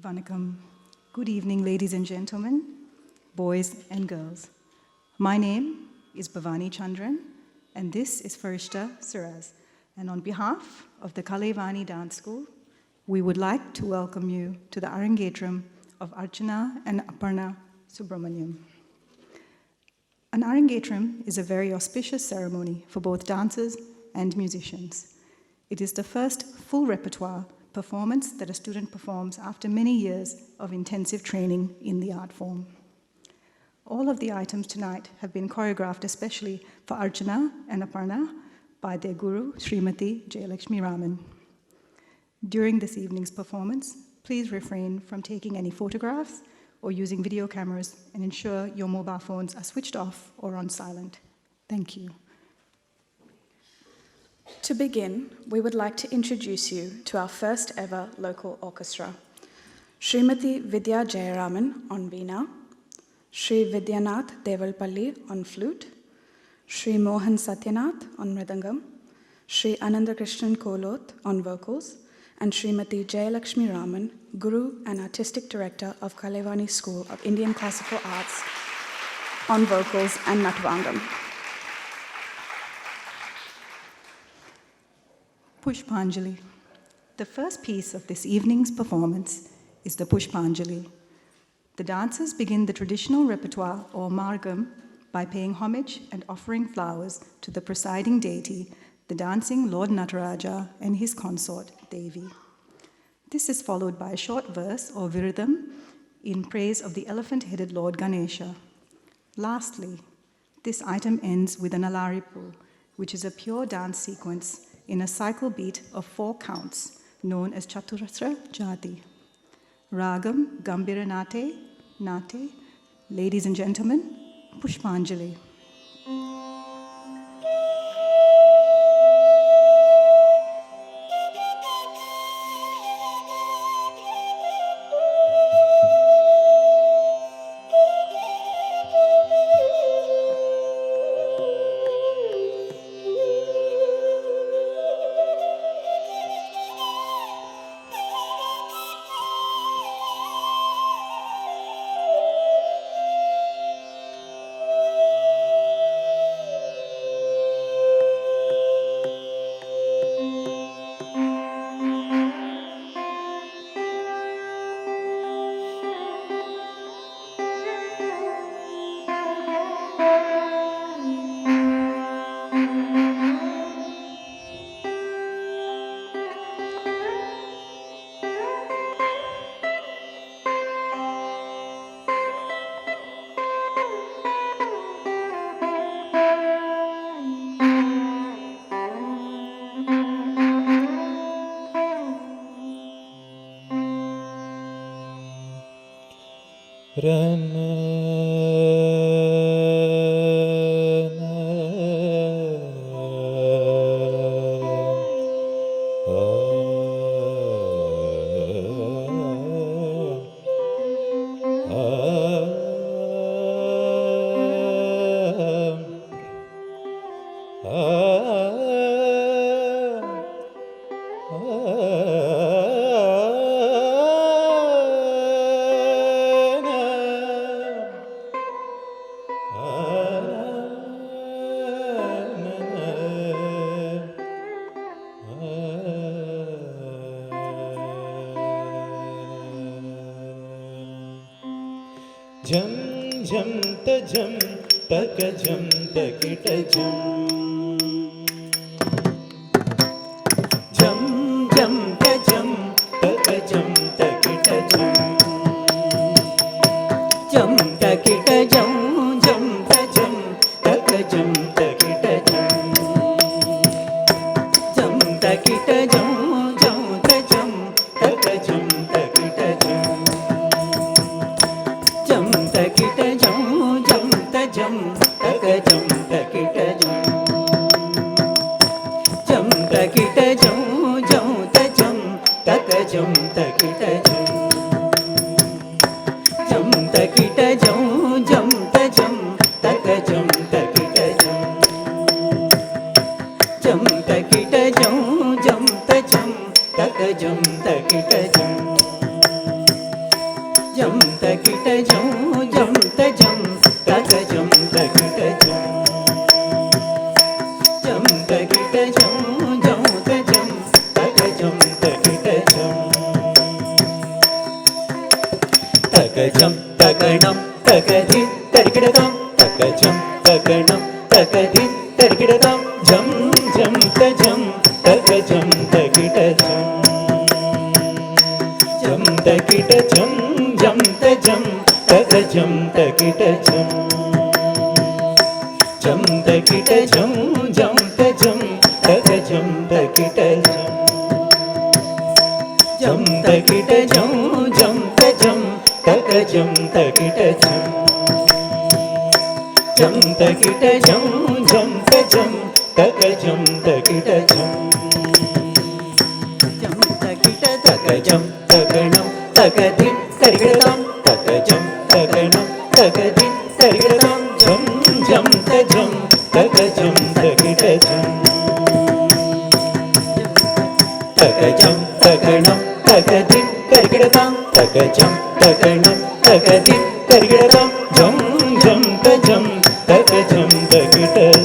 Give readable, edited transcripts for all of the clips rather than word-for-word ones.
Vanakkam. Good evening, ladies and gentlemen, boys and girls. My name is Bhavani Chandran, and this is Farishta Siraz. And on behalf of the Kalaivani Dance School, we would like to welcome you to the Arangetram of Archana and Aparna Subramaniam. An Arangetram is a very auspicious ceremony for both dancers and musicians. It is the first full repertoire performance that a student performs after many years of intensive training in the art form. All of the items tonight have been choreographed especially for Archana and Aparna by their guru, Srimati Jayalakshmi Raman. During this evening's performance, please refrain from taking any photographs or using video cameras and ensure your mobile phones are switched off or on silent. Thank you. To begin, we would like to introduce you to our first ever local orchestra. Srimati Vidya Jayaraman on veena, Sri Vidyanath Devalpalli on flute, Sri Mohan Satyanath on mridangam, Sri Anandakrishnan Koloth on vocals, and Srimati Jayalakshmi Raman, Guru and Artistic Director of Kalaivani School of Indian Classical Arts on vocals and Natvangam. Pushpanjali. The first piece of this evening's performance is the Pushpanjali. The dancers begin the traditional repertoire or margam by paying homage and offering flowers to the presiding deity, the dancing Lord Nataraja and his consort Devi. This is followed by a short verse or viridham in praise of the elephant-headed Lord Ganesha. Lastly, this item ends with an alaripu, which is a pure dance sequence in a cycle beat of 4 counts, known as Chaturasra Jati. Ragam Gambhira Nate, Nate, ladies and gentlemen, Pushpanjali. Jam jam ta jam taka jam takita jam. Jam jam ta jam taka jam takita jam. Jam takita jam jam ta jam taka jam takita jam. Jam takita jam jam ta jam taka jam takita jam. Jam takita jam jam ta jam taka jam takita jam. Jam takita jam jam ta jam taka jam takita jam. Jam takita jam jam ta jam taka jam takita jam. Jam takita jam jam ta jam taka jam takita jam. तकिटजं जं तजं तकजं तकिटजं जं तकिटजं जं तजं तकजं तकिटजं तकजं तकणं तकधि तर्किडतं तकजं तकणं तकधि तर्किडतं जं जं तजं तकजं तकिटजं जं तकिटजं जं तजं तकजं तकिटजं जं तकिटजं जं तजं तकजं तकिटजं जं तकिटजं जं तजं तकजं तकिटजं जं तकिटजं जं तजं तकजं तकिटजं जं तकिट तकजं तकणं तकधि तर्किडतं तकजं तकणं तकधि तर्किडतं जं जं तजं तकजं तकिटजं तकजं तकणं तकधि तर्किडतं तकजं तकणं तकधि तर्किडतं जं जं तजं तकजं तकिटजं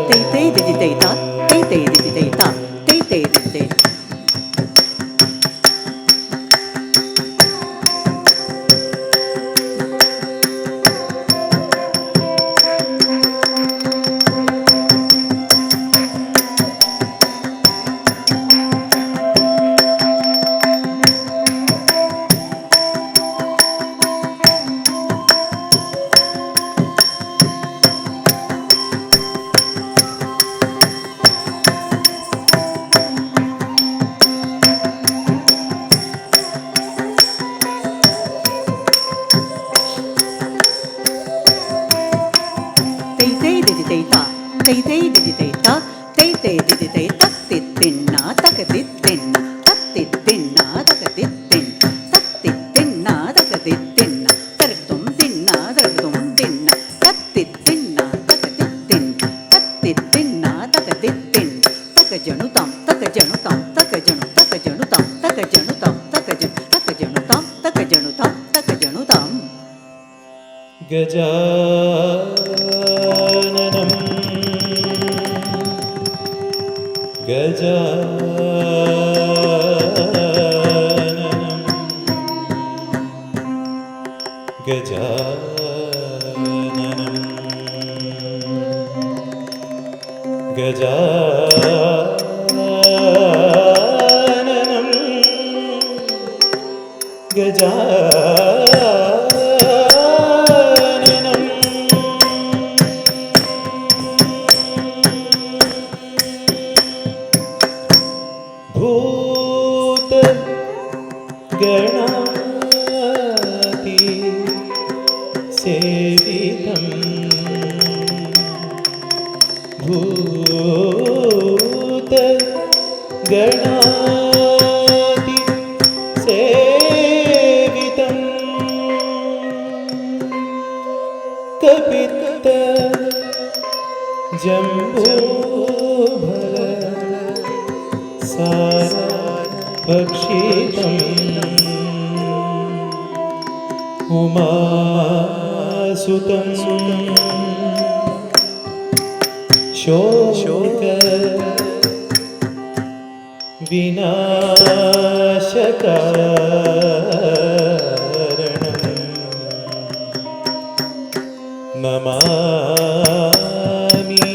तै तै दिदि तै ता तै तै दिदि तै ता तै तै दिदि तै तै तै दिदि तै ता तै तै दिदि तै ता तै तै दिदि तै तत्तित्तिन्ना तकतित्तिन्ना तत्तित्तिन्ना तकतित्तिन्ना तत्तित्तिन्ना तकतित्तिन्ना तर्क्तुं तिन्ना तर्क्तुं तिन्ना तत्तित्तिन्ना तकतित्तिन्ना तत्तित्तिन्ना तकतित्तिन्ना तकजनुतं तकजनुतं तकजनु तकजनुतं तकजनुतं तकजनु तकजनुतं तकजनुतं तकजनुतं गजाननं गजाननं गजाननं गजाननं गजाननं भूत गणाति सेवितं भूत गणाति सेवितं कपित्त जम्बूफल सारभक्षितम् उमासुतं शोक विनाशकारणं नमामि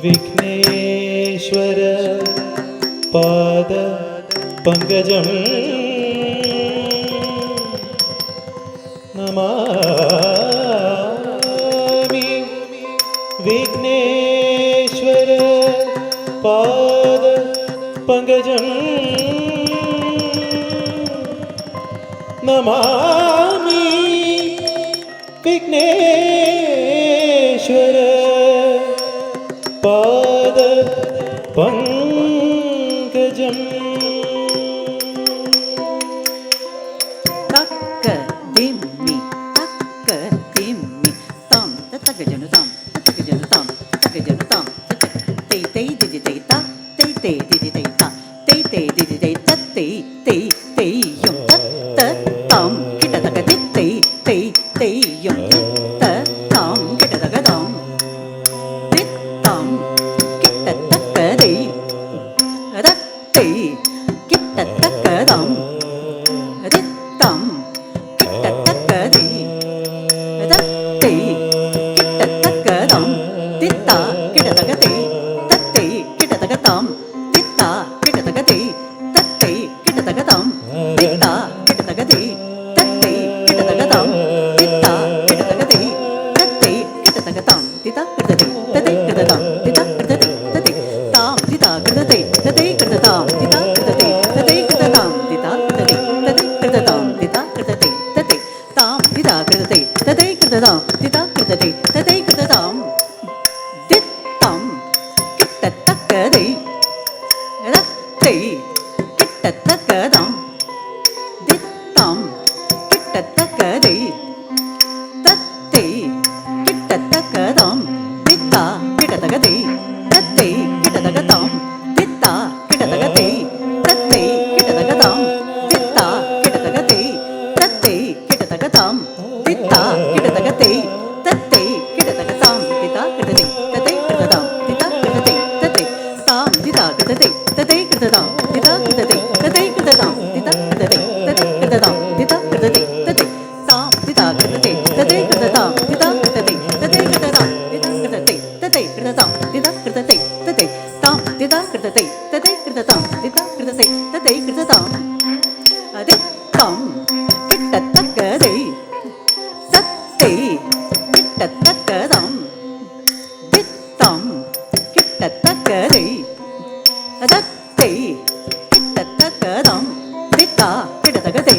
विघ्नेश्वर पाद पंकजं नमामि विघ्नेश्वर पाद पंकजं नमामि विघ्नेश्वर पाद पंकजं तक्क दिम्मि तं तकजनुतं तकजनुतं तकजनुतं तै तै தத்தே திதி தை தா தை தை திதி தை தத்தை தை தையும் தத்த தாம் கிட்டத்தக்க தித்தை தை தையும் தித்த தாம் கிட்டத்தக்க தாம் தித்தாம் கிட்டத்தக்கதை தத்தை கிட்டத்தக்கதாம் தித்தாம் கிட்டத்தக்கதை தத்தை கிட்டத்தக்கதாம் தித்தா கிட்டத்தக்கதை தத்தை கிட்டத்தக்கதாம் தித்தா கிட்டத்தக்கதை தத்தை கிட்டத்தக்கதாம் தித்தா கிட்டத்தக்கதை தத்தை கிட்டத்தக்கதாம் தித்தா கிட்டத்தக்கதை தத்தை கிட்டத்தக்கதாம் தித்தா கிட்டத்ததை தத்தை கிட்டத்ததாம் தித்தா கிட்டத்ததை தத்தை தாம் தித்தா கிட்டத்ததை தத்தை கிட்டத்ததாம் தித்தா கிட்டத்ததை தத்தை கிட்டத்ததாம் தித்தா கிட்டத்ததை தத்தை கிட்டத்ததாம் தித்தா கிட்டத்ததை தத்தை தாம் தித்தா கிட்டத்ததை தத்தை கிட்டத்ததாம் தித்தா கிட்டத்ததை தத்தை கிட்டத்ததாம் தித்தம் கிட்டத்தக்கதை தத்தை கிட்டத்தக்கதாம் தித்தம் கிட்டத்தக்கதை தத்தை கிட்டத்தக்கதாம் தித்தா கிட்டத்தக்கதை தத்தை கிட்டத்தக்கதாம் தித்தா கிட்டத்தக்கதை தத்தை கிட்டத்தக்கதாம் தித்தா கிட்டத்தக்கதை தத்தை கிட்டத்தக்கதாம் தித்தா கிட்டத்தக்கதை தத்தை கிட்டத்தக்கதாம் தித்தா கிட்டத்தை தத்தை கிட்டதாம் தித்தா கிட்டத்தை தத்தை தாம் தித்தா கிட்டத்தை தத்தை கிட்டதாம் தித்தா கிட்டத்தை தத்தை கிட்டதாம் தித்தா கிட்டத்தை தத்தை கிட்டதாம் தித்தா கிட்டத்தை தத்தை தாம் தித்தா கிட்டத்தை தத்தை கிட்டதாம் தித்தா கிட்டத்தை தத்தை கிட்டதாம் தித்தா கிட்டத்தை தத்தை கிட்டதாம் தித்தா கிட்டத்தை தத்தை தாம் தித்தா கிட்டத்தை தத்தை கிட்டதாம் தித்தா கிட்டத்தை தத்தை கிட்டதாம் அதித்தாம் கிட்டத்தக்கதை தத்தை கிட்டத்தக்கதாம் தித்தாம் கிட்டத்தக்கதை தத்தை கிட்டத்தக்கதாம் தித்தா கிட்டத்தக்கதை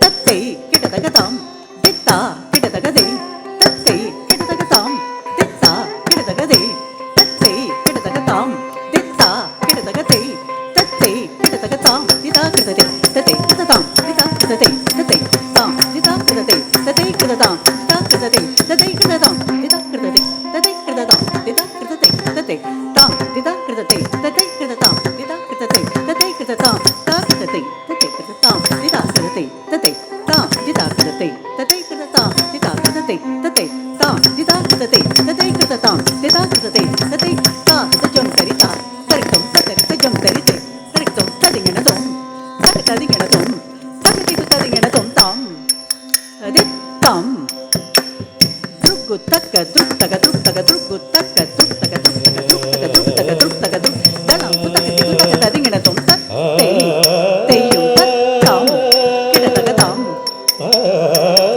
தத்தை கிட்டத்தக்கதாம் தித்தா கிட்டத்தக்கதை தத்தை கிட்டத்தக்கதாம் தித்தா கிட்டத்தக்கதை தத்தை கிட்டத்தக்கதாம் தித்தா கிட்டத்தக்கதை தத்தை கிட்டத்தக்கதாம் தித்தா கிட்டத்ததை தத்தை கிட்டதாம் தித்தா கிட்டத்தை தத்தை தாம் தித்தா கிட்டத்தை தத்தை கிட்டதாம் தித்தா கிட்டத்தை தத்தை கிட்டதாம் தித்தா கிட்டத்தை தத்தை கிட்டதாம் தித்தா கிட்டத்தை தத்தை தாம் தித்தா கிட்டத்தை தத்தை கிட்டதாம் தித்தா கிட்டத்தை தத்தை கிட்டதாம் தா கிட்டத்தை தத்தை கிட்டதாம் தித்தா கிட்டத்தை தத்தை தாம் தித்தா கிட்டத்தை தத்தை கிட்டதாம் தித்தா கிட்டத்தை தத்தை தாம் தித்தா கிட்டத்தை தத்தை கிட்டதாம் தித்தா கிட்டத்தை தத்தை தா தஜம் கரிதா கரித்தம் தரித்தஜம் தரித்தை கரித்தம் ததிங்கனதம் ததிங்கனதம் தகதிகு ததிங்கனதம் தாம் அதித்தாம் துக்கு தக்க துத்தக துத்தக துக்கு தக்க துத்தக துத்தக துத்தக துத்தக துத்தக துக் தலம் புத்தகதி துத்தக ததிங்கனதம் தத்தை தெய்யும் தத்தாம் கிடதகதாம்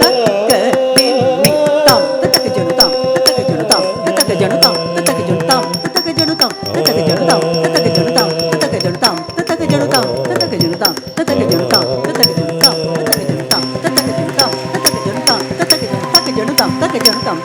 தக்க தின்னி தாம் தத்தக ஜனுதாம் தத்தக ஜனுதாம் தத்தக ஜனுதாம் தத்தக ஜனுதாம் தத்தக ஜனுதாம் தத்தக ஜனுதாம் தத்தக ஜனுதாம் தத்தக ஜனுதாம் தத்தக ஜனுதாம் தத்தக ஜனுதாம் தத்தக ஜனுதாம் தத்தக ஜனுதாம் தத்தக ஜனுதாம் தத்தக ஜனுதாம் தத்தக ஜனுதாம் தத்தக ஜனுதாம் தத்தக ஜனுதாம் தத்தக ஜனுதாம்